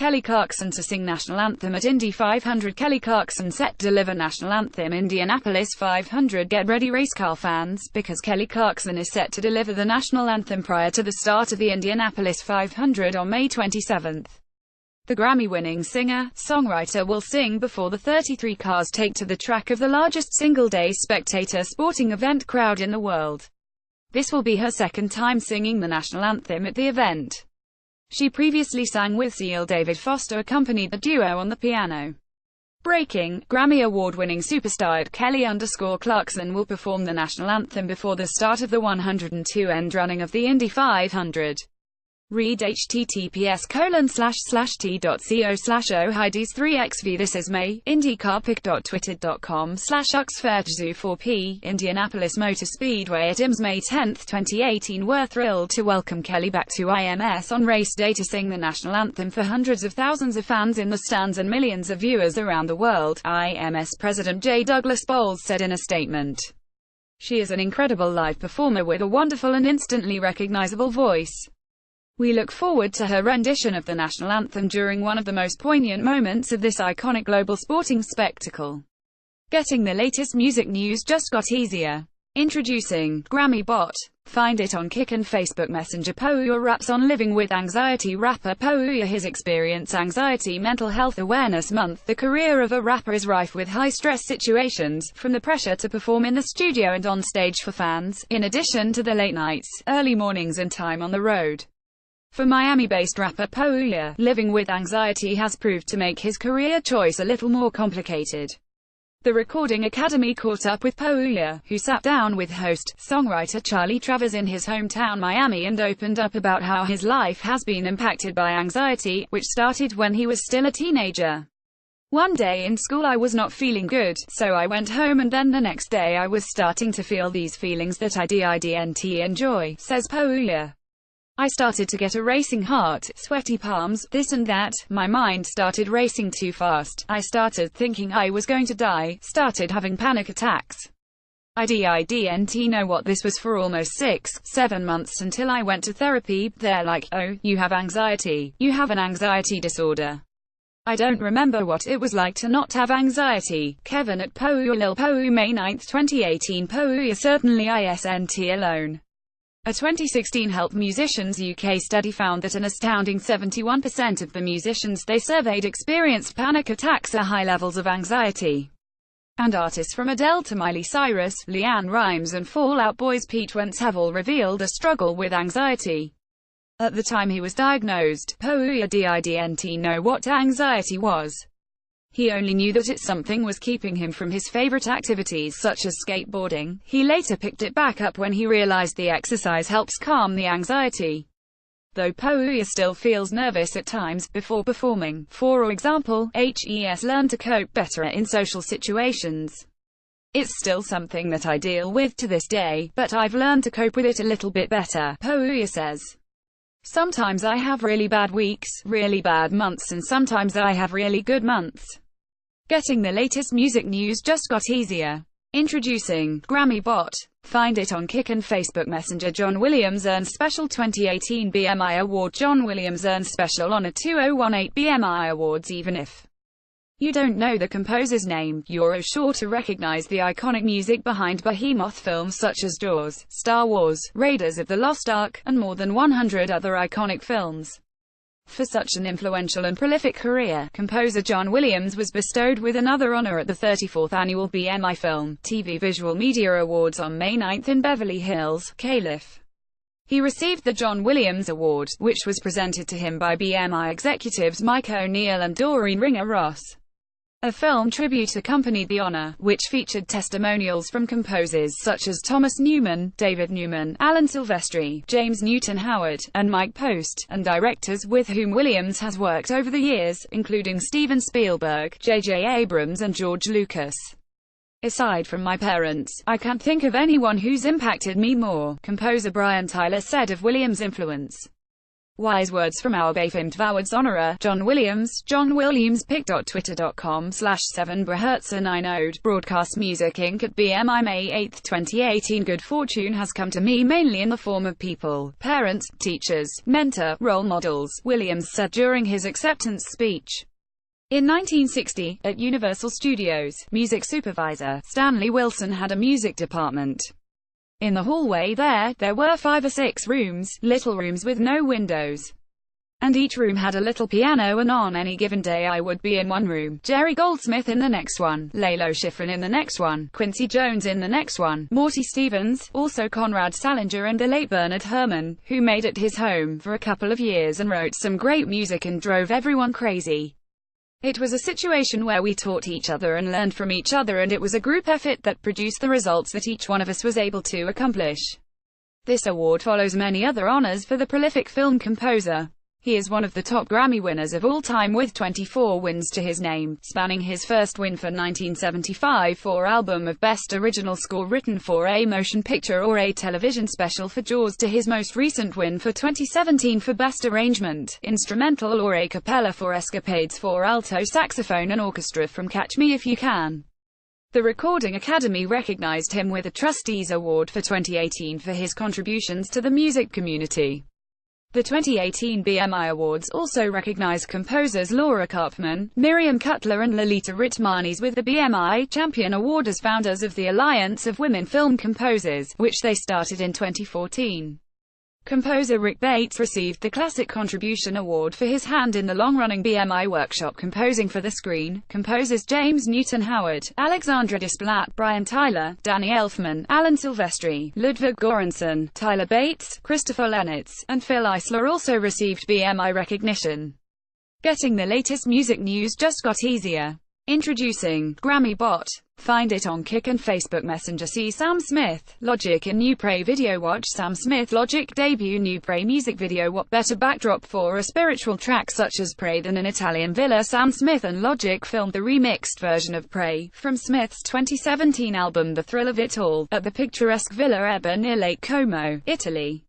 Kelly Clarkson to sing national anthem at Indy 500. Kelly Clarkson set to deliver national anthem Indianapolis 500. Get ready race car fans, because Kelly Clarkson is set to deliver the national anthem prior to the start of the Indianapolis 500 on May 27. The Grammy-winning singer-songwriter will sing before the 33 cars take to the track of the largest single-day spectator sporting event crowd in the world. This will be her second time singing the national anthem at the event. She previously sang with Seal. David Foster accompanied the duo on the piano. Breaking, Grammy Award-winning superstar Kelly_Clarkson will perform the national anthem before the start of the 102nd running of the Indy 500. Read https://t.co/oheides3xv. This is May. IndyCarPic.twitter.com/uxfairtzu4p. Indianapolis Motor Speedway at IMS May 10, 2018. We're thrilled to welcome Kelly back to IMS on race day to sing the national anthem for hundreds of thousands of fans in the stands and millions of viewers around the world, IMS President J. Douglas Bowles said in a statement. She is an incredible live performer with a wonderful and instantly recognizable voice. We look forward to her rendition of the national anthem during one of the most poignant moments of this iconic global sporting spectacle. Getting the latest music news just got easier. Introducing GrammyBot. Find it on Kik and Facebook Messenger. Pouya raps on living with anxiety. Rapper Pouya his experience anxiety Mental Health Awareness Month. The career of a rapper is rife with high-stress situations, from the pressure to perform in the studio and on stage for fans, in addition to the late nights, early mornings and time on the road. For Miami-based rapper Pouya, living with anxiety has proved to make his career choice a little more complicated. The Recording Academy caught up with Pouya, who sat down with host-songwriter Charlie Travers in his hometown Miami and opened up about how his life has been impacted by anxiety, which started when he was still a teenager. One day in school I was not feeling good, so I went home and then the next day I was starting to feel these feelings that I didn't enjoy, says Pouya. I started to get a racing heart, sweaty palms, this and that, my mind started racing too fast, I started thinking I was going to die, started having panic attacks. I didn't know what this was for almost 6-7 months until I went to therapy. They're like, oh, you have anxiety, you have an anxiety disorder. I don't remember what it was like to not have anxiety. Kevin at Pouya Lil Pouya May 9, 2018. Pouya certainly isn't alone. A 2016 Help Musicians UK study found that an astounding 71% of the musicians they surveyed experienced panic attacks or high levels of anxiety. And artists from Adele to Miley Cyrus, LeAnn Rimes and Fall Out Boy's Pete Wentz have all revealed a struggle with anxiety. At the time he was diagnosed, Pouya didn't know what anxiety was. He only knew that something was keeping him from his favorite activities such as skateboarding. He later picked it back up when he realized the exercise helps calm the anxiety. Though Pouya still feels nervous at times, before performing, for example, he's learned to cope better in social situations. It's still something that I deal with to this day, but I've learned to cope with it a little bit better, Pouya says. Sometimes I have really bad weeks, really bad months, and sometimes I have really good months. Getting the latest music news just got easier. Introducing GrammyBot. Find it on Kik and Facebook Messenger. John Williams earned Special 2018 BMI Award. John Williams earned Special Honor 2018 BMI Awards. Even if you don't know the composer's name, you're sure to recognize the iconic music behind behemoth films such as Jaws, Star Wars, Raiders of the Lost Ark, and more than 100 other iconic films. For such an influential and prolific career, composer John Williams was bestowed with another honor at the 34th Annual BMI Film, TV Visual Media Awards on May 9 in Beverly Hills, Calif. He received the John Williams Award, which was presented to him by BMI executives Mike O'Neill and Doreen Ringer Ross. A film tribute accompanied the honor, which featured testimonials from composers such as Thomas Newman, David Newman, Alan Silvestri, James Newton Howard, and Mike Post, and directors with whom Williams has worked over the years, including Steven Spielberg, J.J. Abrams and George Lucas. Aside from my parents, I can't think of anyone who's impacted me more, composer Brian Tyler said of Williams' influence. Wise words from our Bay-famed Voward's honorer, John Williams. John Williams pic.twitter.com/7BHz9ode. Broadcast Music Inc. at BMI May 8, 2018. Good fortune has come to me mainly in the form of people, parents, teachers, mentor, role models, Williams said during his acceptance speech. In 1960, at Universal Studios, music supervisor Stanley Wilson had a music department. In the hallway there were 5 or 6 rooms, little rooms with no windows. And each room had a little piano, and on any given day I would be in one room, Jerry Goldsmith in the next one, Lalo Schifrin in the next one, Quincy Jones in the next one, Morty Stevens, also Conrad Salinger and the late Bernard Herrmann, who made it his home for a couple of years and wrote some great music and drove everyone crazy. It was a situation where we taught each other and learned from each other, and it was a group effort that produced the results that each one of us was able to accomplish. This award follows many other honors for the prolific film composer. He is one of the top Grammy winners of all time with 24 wins to his name, spanning his first win for 1975 for Album of Best Original Score written for a motion picture or a television special for Jaws to his most recent win for 2017 for Best Arrangement, Instrumental or a cappella for Escapades for alto saxophone and orchestra from Catch Me If You Can. The Recording Academy recognized him with a Trustees Award for 2018 for his contributions to the music community. The 2018 BMI Awards also recognize composers Laura Karpman, Miriam Cutler and Lolita Ritmanis with the BMI Champion Award as founders of the Alliance of Women Film Composers, which they started in 2014. Composer Rick Bates received the Classic Contribution Award for his hand in the long-running BMI workshop Composing for the Screen. Composers James Newton Howard, Alexandra Desplat, Brian Tyler, Danny Elfman, Alan Silvestri, Ludwig Göransson, Tyler Bates, Christopher Lenitz, and Phil Eisler also received BMI recognition. Getting the latest music news just got easier. Introducing Grammy Bot. Find it on Kik and Facebook Messenger. See Sam Smith, Logic and New Prey video. Watch Sam Smith Logic debut New Prey music video. What better backdrop for a spiritual track such as Prey than an Italian villa? Sam Smith and Logic filmed the remixed version of Prey from Smith's 2017 album The Thrill of It All at the picturesque Villa Ebba near Lake Como, Italy.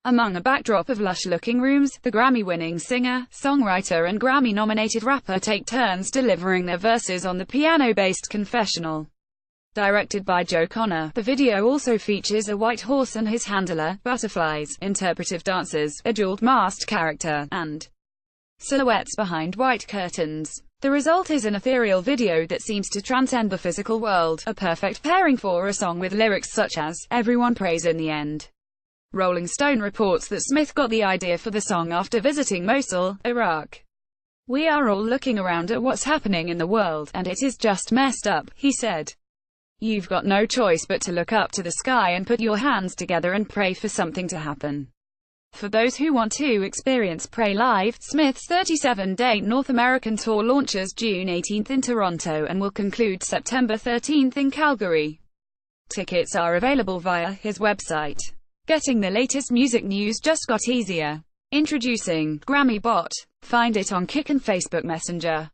Among a backdrop of lush-looking rooms, the Grammy-winning singer, songwriter and Grammy-nominated rapper take turns delivering their verses on the piano-based confessional. Directed by Joe Connor, the video also features a white horse and his handler, butterflies, interpretive dancers, a jeweled-masked character, and silhouettes behind white curtains. The result is an ethereal video that seems to transcend the physical world, a perfect pairing for a song with lyrics such as, "Everyone prays in the end." Rolling Stone reports that Smith got the idea for the song after visiting Mosul, Iraq. "We are all looking around at what's happening in the world, and it is just messed up," he said. "You've got no choice but to look up to the sky and put your hands together and pray for something to happen." For those who want to experience Pray live, Smith's 37-date North American tour launches June 18 in Toronto and will conclude September 13 in Calgary. Tickets are available via his website. Getting the latest music news just got easier. Introducing Grammy Bot. Find it on Kik and Facebook Messenger.